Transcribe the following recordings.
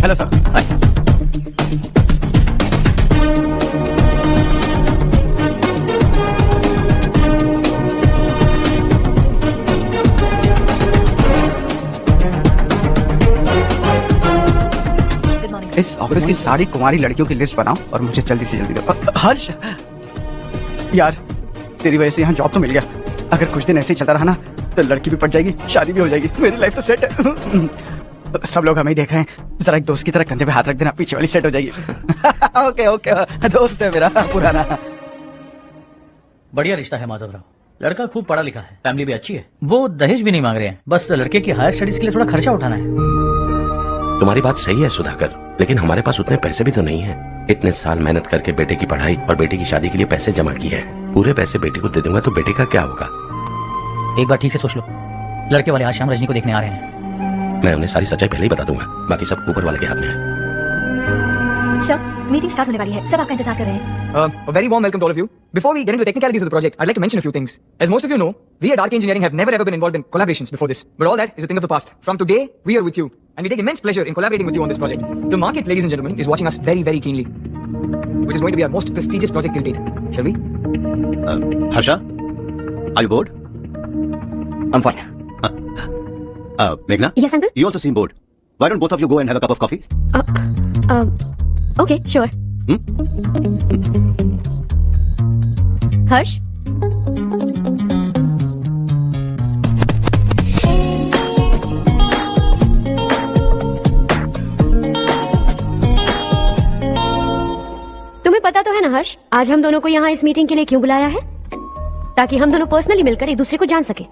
Hello sir. इस office की सारी कुंवारी लड़कियों की लिस्ट बनाओ और मुझे जल्दी से जल्दी दो। हर्ष यार, तेरी वजह से यहाँ जॉब तो मिल गया। अगर कुछ दिन ऐसे ही चलता रहा ना तो लड़की भी पट जाएगी, शादी भी हो जाएगी, मेरी लाइफ तो सेट है। सब लोग हमें ही देख रहे हैं, जरा एक दोस्त की तरह कंधे पे हाथ रख देना, पीछे वाली सेट हो जाएगी। ओके ओके, दोस्त है मेरा पुराना। बढ़िया रिश्ता है माधवराव, लड़का खूब पढ़ा लिखा है, फैमिली भी अच्छी है, वो दहेज भी नहीं मांग रहे हैं, बस लड़के की हायर स्टडीज के लिए थोड़ा खर्चा उठाना है। तुम्हारी बात सही है सुधाकर, लेकिन हमारे पास उतने पैसे भी तो नहीं है। इतने साल मेहनत करके बेटे की पढ़ाई और बेटे की शादी के लिए पैसे जमा किए हैं, पूरे पैसे बेटे को दे दूंगा तो बेटे का क्या होगा? एक बार ठीक से सोच लो, लड़के वाले आज शाम रजनी को देखने आ रहे हैं। मैं उन्हें सारी सच्चाई पहले ही बता दूंगा, बाकी सब ऊपर वाले के हाथ में है। सर, मीटिंग स्टार्ट होने वाली है, सब आपका इंतजार कर रहे हैं। A very warm welcome to all of you. Before we get into the technicalities of the project, I'd like to mention a few things. As most of you know, we at Arc Engineering have never ever been involved in collaborations before this. But all that is a thing of the past. From today, we are with you, and we take immense pleasure in collaborating with you on this project. The market, ladies and gentlemen, is watching us very, very keenly, which is going to be our most prestigious project till date. Shall we? Harsha, are you bored? I'm fine. Meghna? Yes, uncle? You also seem bored. Why don't both of you go and have a cup of coffee? Okay, sure. हर्ष, तुम्हें पता तो है ना हर्ष, आज हम दोनों को यहाँ इस मीटिंग के लिए क्यों बुलाया है? ताकि हम दोनों पर्सनली मिलकर एक दूसरे को जान सके।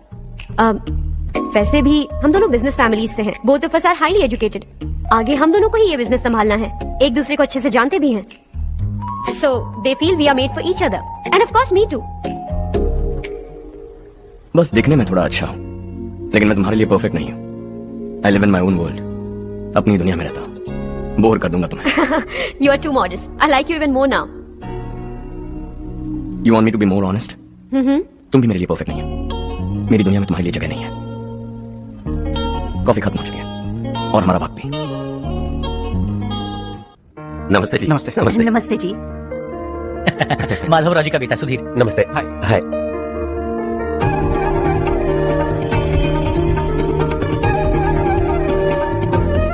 वैसे भी हम दोनों बिजनेस फैमिलीज से हैं, both of us are highly educated. आगे हम दोनों को ही ये बिजनेस संभालना है, एक दूसरे को अच्छे से जानते भी हैं। So they feel we are made for each other, and of course me too. बस दिखने में थोड़ा अच्छा हूँ, लेकिन मैं तुम्हारे लिए परफेक्ट नहीं हूँ। I live in my own world. अपनी दुनिया में रहता हूँ, बोर कर दूंगा तुम्हें। You are too modest. I like you even more now. You want me to be more honest? तुम भी मेरे लिए परफेक्ट नहीं हो, मेरी दुनिया में तुम्हारे लिए जगह नहीं है। कॉफी खत्म हो चुकी है और हमारा वक्त भी। नमस्ते जी। नमस्ते। नमस्ते। नमस्ते जी। माधवराव जी का बेटा सुधीर। नमस्ते। हाय हाय।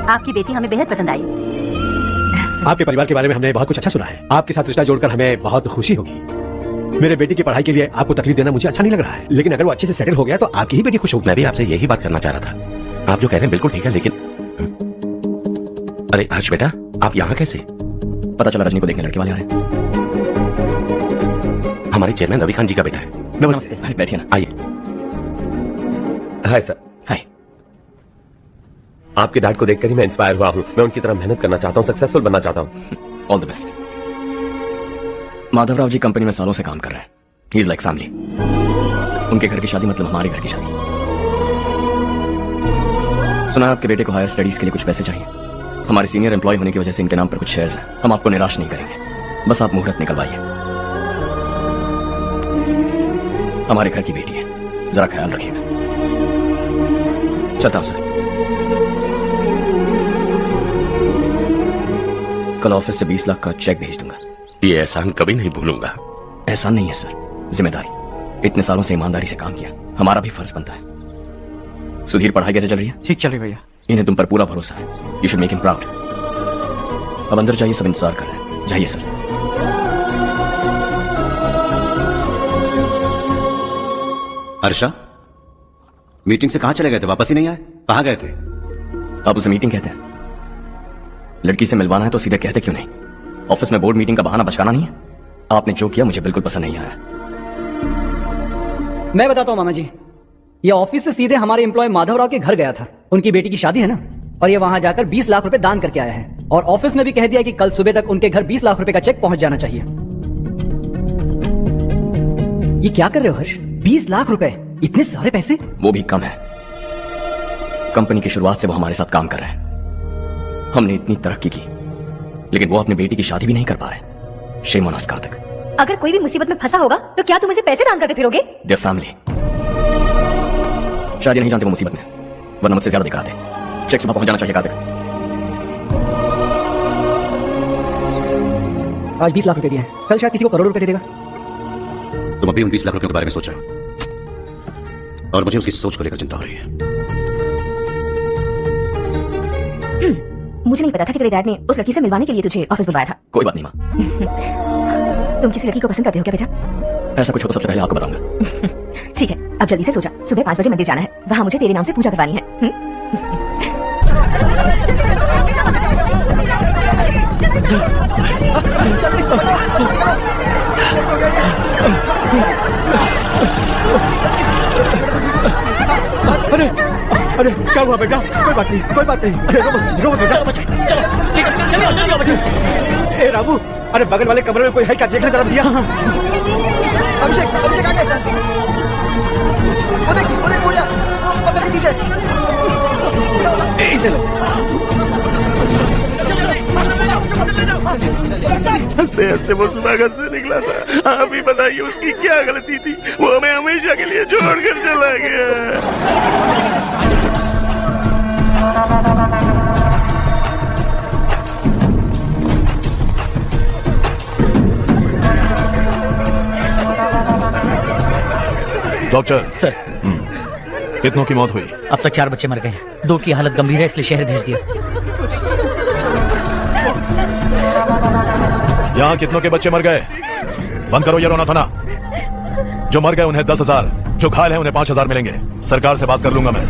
आपकी बेटी हमें बेहद पसंद आई। आपके परिवार के बारे में हमने बहुत कुछ अच्छा सुना है, आपके साथ रिश्ता जोड़कर हमें बहुत खुशी होगी। मेरे बेटी की पढ़ाई के लिए आपको तकलीफ देना मुझे अच्छा नहीं लग रहा है, लेकिन अगर वो अच्छे से सेटल हो गया तो आपकी ही बेटी खुश होगी। मैं भी आपसे यही बात करना चाह रहा था, आप जो कह रहे हैं बिल्कुल ठीक है, लेकिन अरे हर्ष बेटा, आप यहाँ कैसे? पता चला रजनी को देखने लड़के वाले आ रहे हैं। हमारे चेयरमैन रवि खान जी का बेटा है। नमस्ते। अरे बैठिए ना। आइए। Hi sir. हाय। आपके डैड को देखकर ही मैं इंस्पायर हुआ हूँ। मैं उनकी तरह मेहनत करना चाहता हूँ, सक्सेसफुल बनना चाहता हूँ। All the best. Madhavrao ji company में सालों से काम कर रहे हैं। He is like family. उनके घर की शादी मतलब हमारे घर की शादी। सुना आपके बेटे को हायर स्टडीज के लिए कुछ पैसे चाहिए। हमारे सीनियर एम्प्लॉय होने की वजह से इनके नाम पर कुछ शेयर्स हैं। हम आपको निराश नहीं करेंगे, बस आप मुहूर्त निकलवाइए। हमारे घर की बेटी है, जरा ख्याल रखिएगा। चलता हूं सर। कल ऑफिस से 20 लाख का चेक भेज दूंगा। ये एहसान कभी नहीं भूलूंगा। एहसान नहीं है सर, जिम्मेदारी। इतने सालों से ईमानदारी से काम किया, हमारा भी फर्ज बनता है। सुधीर, पढ़ाई कैसे चल रही है? ठीक चल रही भैया। इन्हें तुम पर पूरा भरोसा है। You should make him proud. अब अंदर जाइए, सब इंतजार कर रहे हैं। जाइए सर। हर्षा, मीटिंग से कहाँ चले गए थे? वापस ही नहीं आए? कहाँ गए थे? आप उसे मीटिंग कहते हैं? लड़की से मिलवाना है तो सीधे कहते क्यों नहीं? ऑफिस में बोर्ड मीटिंग का बहाना बचकाना नहीं है। आपने जो किया मुझे बिल्कुल पसंद नहीं आया। मैं बताता हूँ मामा जी, ये ऑफिस से सीधे हमारे एम्प्लॉय माधवराव के घर गया था। उनकी बेटी की शादी है ना, और ये वहां जाकर 20 लाख रुपए दान करके आया है। और ऑफिस में भी कह दिया कि कल सुबह तक उनके घर 20 लाख रुपए का चेक पहुंच जाना चाहिए। ये क्या कर रहे हो हर्ष? 20 लाख रुपए, इतने सारे पैसे? वो भी कम है। कंपनी की शुरुआत से वो हमारे साथ काम कर रहे हैं। हमने इतनी तरक्की की, लेकिन वो अपनी बेटी की शादी भी नहीं कर पा रहे। Shame on us Kartik. अगर कोई भी मुसीबत में फंसा होगा तो क्या तुम उसे पैसे दान करते फिरोगे? Their family. शायद नहीं जानते वो मुसीबत में, वरना मुझसे ज्यादा दिखाते। चेक सुबह पहुंच जाना चाहिए कार्तिक। आज 20 लाख रुपए दिए हैं, कल शायद किसी को करोड़ रुपए दे देगा। तुम अभी उन 20 लाख रुपयों के बारे में सोच रहे हो और मुझे उसकी सोच को लेकर चिंता हो रही है। मुझे नहीं पता था कि तेरे डैड ने उस लड़की से मिलवाने के लिए तुझे ऑफिस बुलवाया था। कोई बात नहीं माँ, तुम किसी लड़की को पसंद करते हो क्या बेटा? ऐसा कुछ हो तो सबसे पहले आपको बताऊंगा। ठीक है, अब जल्दी से सो जा। सुबह 5 बजे मंदिर जाना है, वहाँ मुझे तेरे नाम से पूजा करवानी है। अरे अरे क्या हुआ बेटा? कोई बात नहीं, कोई बात नहीं। अरे रो बेटा। ए रामू, अरे बगल वाले कमरे में कोई है क्या? देखना जरा भैया। अभिषेक अभिषेक आ गया। वो देख बोलिया, वो पत्थर के नीचे। इसे लो। हंसते हंसते वो सुधाकर से निकला था। आप ही बताइए उसकी क्या गलती थी? वो हमें हमेशा के लिए छोड़कर चला गया। डॉक्टर सर, कितनों की मौत हुई? अब तक 4 बच्चे मर गए हैं, 2 की हालत गंभीर है, इसलिए शहर भेज दिया। यहाँ कितनों के बच्चे मर गए? बंद करो ये रोना धोना। जो मर गए उन्हें 10,000, जो घायल हैं उन्हें 5,000 मिलेंगे। सरकार से बात कर लूंगा मैं।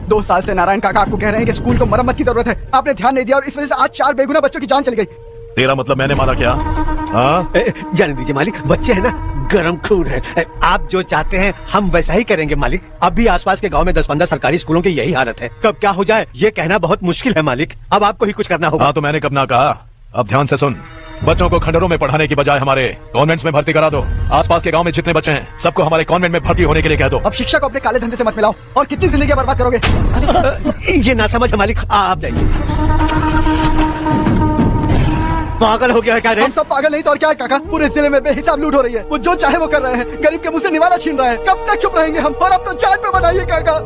2 साल से नारायण काका आपको कह रहे हैं कि स्कूल को मरम्मत की जरूरत है। आपने ध्यान नहीं दिया और इस वजह से आज 4 बेगुनाह बच्चों की जान चली गई। तेरा मतलब मैंने मारा क्या? हाँ, जाने दीजिए मालिक, बच्चे हैं ना, गरम खून है। आप जो चाहते हैं हम वैसा ही करेंगे मालिक। अब भी आसपास के गांव में 10-15 सरकारी स्कूलों की यही हालत है। कब क्या हो जाए ये कहना बहुत मुश्किल है मालिक। अब आपको ही कुछ करना होगा। हाँ तो मैंने कब ना कहा। अब ध्यान से सुन, बच्चों को खंडरों में पढ़ाने की बजाय हमारे कॉन्वेंट्स में भर्ती करा दो। आसपास के गांव में जितने बच्चे हैं सबको हमारे कॉन्वेंट में भर्ती होने के लिए कह दो। अब शिक्षा को अपने काले धंधे से मत मिलाओ और कितनी जिंदगी बर्बाद करोगे। ये ना समझ है मालिक, आप जाइए। पागल हो गया है क्या रे? हम सब पागल नहीं तो और क्या है काका? पूरे जिले में बेहिसाब लूट हो रही है। वो जो चाहे वो कर रहे हैं, गरीब के मुंह से निवाला छीन रहे हैं। कब तक चुप रहेंगे हम? और अब तो जान पे बनाइए काका।